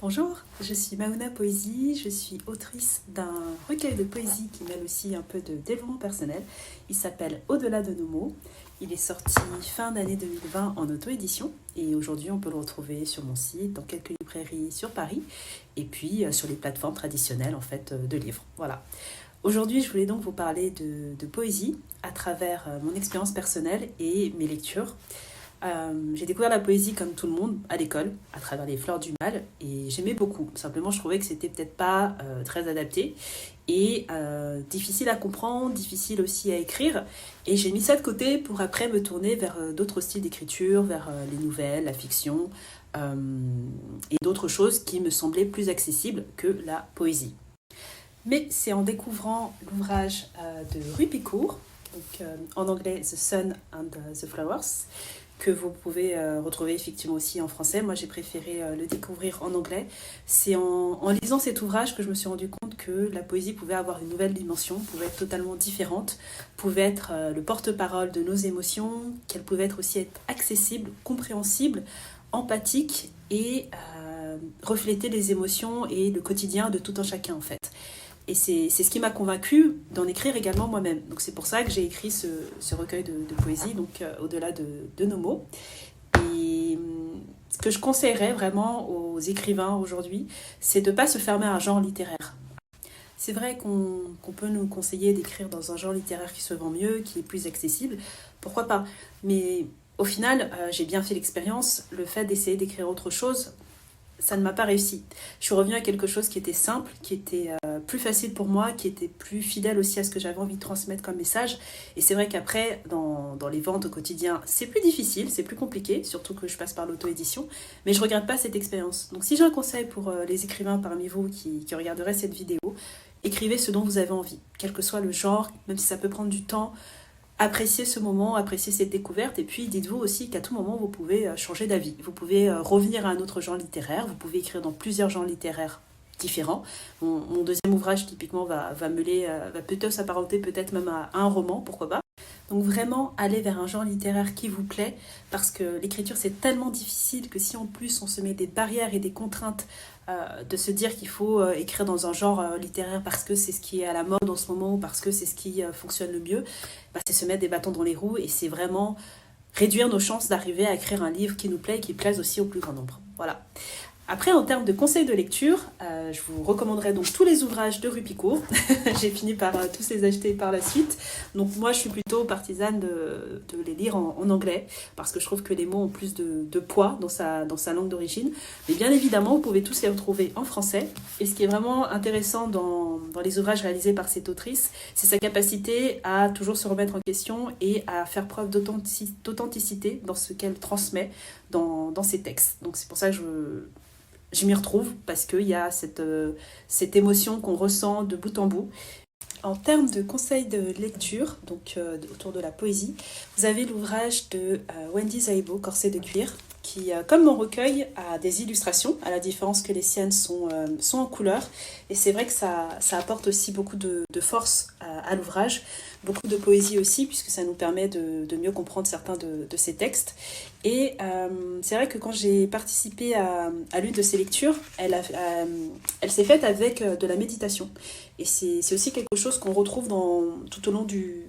Bonjour, je suis Maouna Poésie, je suis autrice d'un recueil de poésie qui mêle aussi un peu de développement personnel. Il s'appelle Au-delà de nos mots. Il est sorti fin d'année 2020 en auto-édition et aujourd'hui on peut le retrouver sur mon site, dans quelques librairies sur Paris et puis sur les plateformes traditionnelles en fait de livres. Voilà. Aujourd'hui je voulais donc vous parler de poésie à travers mon expérience personnelle et mes lectures. J'ai découvert la poésie comme tout le monde à l'école, à travers les Fleurs du Mal, et j'aimais beaucoup. Simplement, je trouvais que c'était peut-être pas très adapté et difficile à comprendre, difficile aussi à écrire. Et j'ai mis ça de côté pour après me tourner vers d'autres styles d'écriture, vers les nouvelles, la fiction et d'autres choses qui me semblaient plus accessibles que la poésie. Mais c'est en découvrant l'ouvrage de Ruy Picourt, donc, en anglais The Sun and the Flowers, que vous pouvez retrouver effectivement aussi en français. Moi, j'ai préféré le découvrir en anglais. C'est en lisant cet ouvrage que je me suis rendu compte que la poésie pouvait avoir une nouvelle dimension, pouvait être totalement différente, pouvait être le porte-parole de nos émotions, qu'elle pouvait être aussi être accessible, compréhensible, empathique et refléter les émotions et le quotidien de tout un chacun en fait. Et c'est ce qui m'a convaincue d'en écrire également moi-même. Donc c'est pour ça que j'ai écrit ce recueil de poésie, donc au-delà de nos mots. Et ce que je conseillerais vraiment aux écrivains aujourd'hui, c'est de ne pas se fermer à un genre littéraire. C'est vrai qu'on peut nous conseiller d'écrire dans un genre littéraire qui se vend mieux, qui est plus accessible, pourquoi pas. Mais au final, j'ai bien fait l'expérience, le fait d'essayer d'écrire autre chose, ça ne m'a pas réussi. Je suis revenue à quelque chose qui était simple, qui était plus facile pour moi, qui était plus fidèle aussi à ce que j'avais envie de transmettre comme message. Et c'est vrai qu'après, dans les ventes au quotidien, c'est plus difficile, c'est plus compliqué, surtout que je passe par l'auto-édition. Mais je ne regrette pas cette expérience. Donc si j'ai un conseil pour les écrivains parmi vous qui regarderaient cette vidéo, écrivez ce dont vous avez envie, quel que soit le genre, même si ça peut prendre du temps. Appréciez ce moment, appréciez cette découverte et puis dites-vous aussi qu'à tout moment vous pouvez changer d'avis. Vous pouvez revenir à un autre genre littéraire, vous pouvez écrire dans plusieurs genres littéraires différents. Mon deuxième ouvrage typiquement va plutôt s'apparenter peut-être même à un roman, pourquoi pas. Donc vraiment aller vers un genre littéraire qui vous plaît parce que l'écriture c'est tellement difficile que si en plus on se met des barrières et des contraintes de se dire qu'il faut écrire dans un genre littéraire parce que c'est ce qui est à la mode en ce moment ou parce que c'est ce qui fonctionne le mieux, c'est se mettre des bâtons dans les roues et c'est vraiment réduire nos chances d'arriver à écrire un livre qui nous plaît et qui plaise aussi au plus grand nombre. Voilà. Après, en termes de conseils de lecture, je vous recommanderais donc tous les ouvrages de Ruy Picourt. J'ai fini par tous les acheter par la suite. Donc moi, je suis plutôt partisane de les lire en anglais parce que je trouve que les mots ont plus de poids dans sa langue d'origine. Mais bien évidemment, vous pouvez tous les retrouver en français. Et ce qui est vraiment intéressant dans les ouvrages réalisés par cette autrice, c'est sa capacité à toujours se remettre en question et à faire preuve d'authenticité dans ce qu'elle transmet dans ses textes. Donc c'est pour ça que je m'y retrouve parce qu'il y a cette émotion qu'on ressent de bout en bout. En termes de conseils de lecture, donc autour de la poésie, vous avez l'ouvrage de Wendy Szabo, Corset de cuir, qui, comme mon recueil, a des illustrations, à la différence que les siennes sont en couleur. Et c'est vrai que ça apporte aussi beaucoup de force à l'ouvrage, beaucoup de poésie aussi, puisque ça nous permet de mieux comprendre certains de ses textes. Et c'est vrai que quand j'ai participé à l'une de ces lectures, elle s'est faite avec de la méditation. Et c'est aussi quelque chose qu'on retrouve tout au long du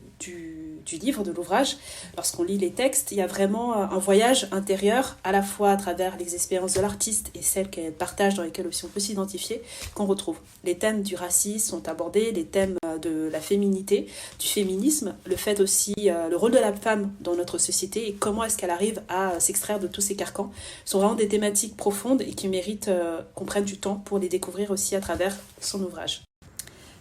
livre, de l'ouvrage. Lorsqu'on lit les textes, il y a vraiment un voyage intérieur, à la fois à travers les expériences de l'artiste et celles qu'elle partage, dans lesquelles aussi on peut s'identifier, qu'on retrouve. Les thèmes du racisme sont abordés, les thèmes de la féminité, du féminisme, le fait aussi, le rôle de la femme dans notre société et comment est-ce qu'elle arrive à s'extraire de tous ces carcans, sont vraiment des thématiques profondes et qui méritent qu'on prenne du temps pour les découvrir aussi à travers son ouvrage.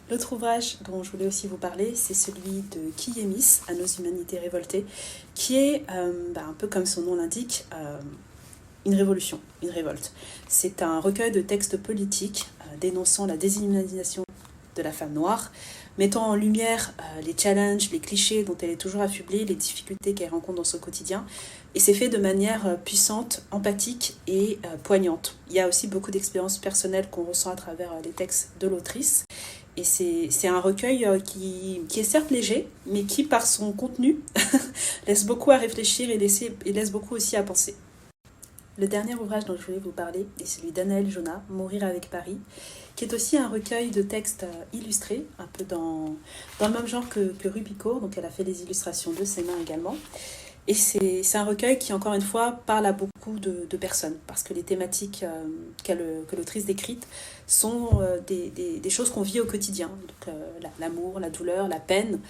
L'autre ouvrage dont je voulais aussi vous parler, c'est celui de Kiyemis, À nos humanités révoltées, qui est, un peu comme son nom l'indique, une révolution, une révolte. C'est un recueil de textes politiques dénonçant la déshumanisation de la femme noire, mettant en lumière les challenges, les clichés dont elle est toujours affublée, les difficultés qu'elle rencontre dans son quotidien. Et c'est fait de manière puissante, empathique et poignante. Il y a aussi beaucoup d'expériences personnelles qu'on ressent à travers les textes de l'autrice. Et c'est un recueil qui est certes léger, mais qui, par son contenu, laisse beaucoup à réfléchir et laisse beaucoup aussi à penser. Le dernier ouvrage dont je voulais vous parler est celui d'Anaëlle Jonat, Mourir avec Paris, qui est aussi un recueil de textes illustrés, un peu dans le même genre que Rupicourt, donc elle a fait des illustrations de ses mains également. Et c'est un recueil qui, encore une fois, parle à beaucoup de personnes, parce que les thématiques que l'autrice décrit sont des choses qu'on vit au quotidien. Donc, l'amour, la douleur, la peine,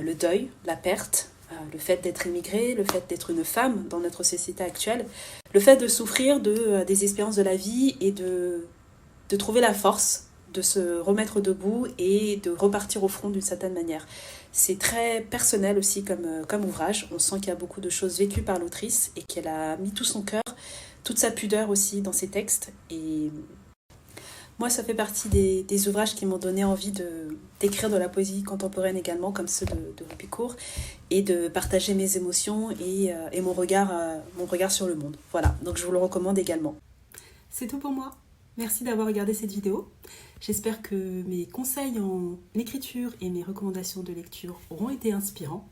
le deuil, la perte, le fait d'être immigré, le fait d'être une femme dans notre société actuelle, le fait de souffrir des expériences de la vie et de trouver la force de se remettre debout et de repartir au front d'une certaine manière. C'est très personnel aussi comme ouvrage. On sent qu'il y a beaucoup de choses vécues par l'autrice et qu'elle a mis tout son cœur, toute sa pudeur aussi dans ses textes. Et moi, ça fait partie des ouvrages qui m'ont donné envie d'écrire de la poésie contemporaine également, comme ceux de Rupicourt, et de partager mes émotions et mon regard sur le monde. Voilà, donc je vous le recommande également. C'est tout pour moi. Merci d'avoir regardé cette vidéo. J'espère que mes conseils en écriture et mes recommandations de lecture auront été inspirants.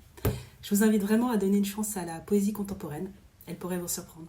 Je vous invite vraiment à donner une chance à la poésie contemporaine. Elle pourrait vous surprendre.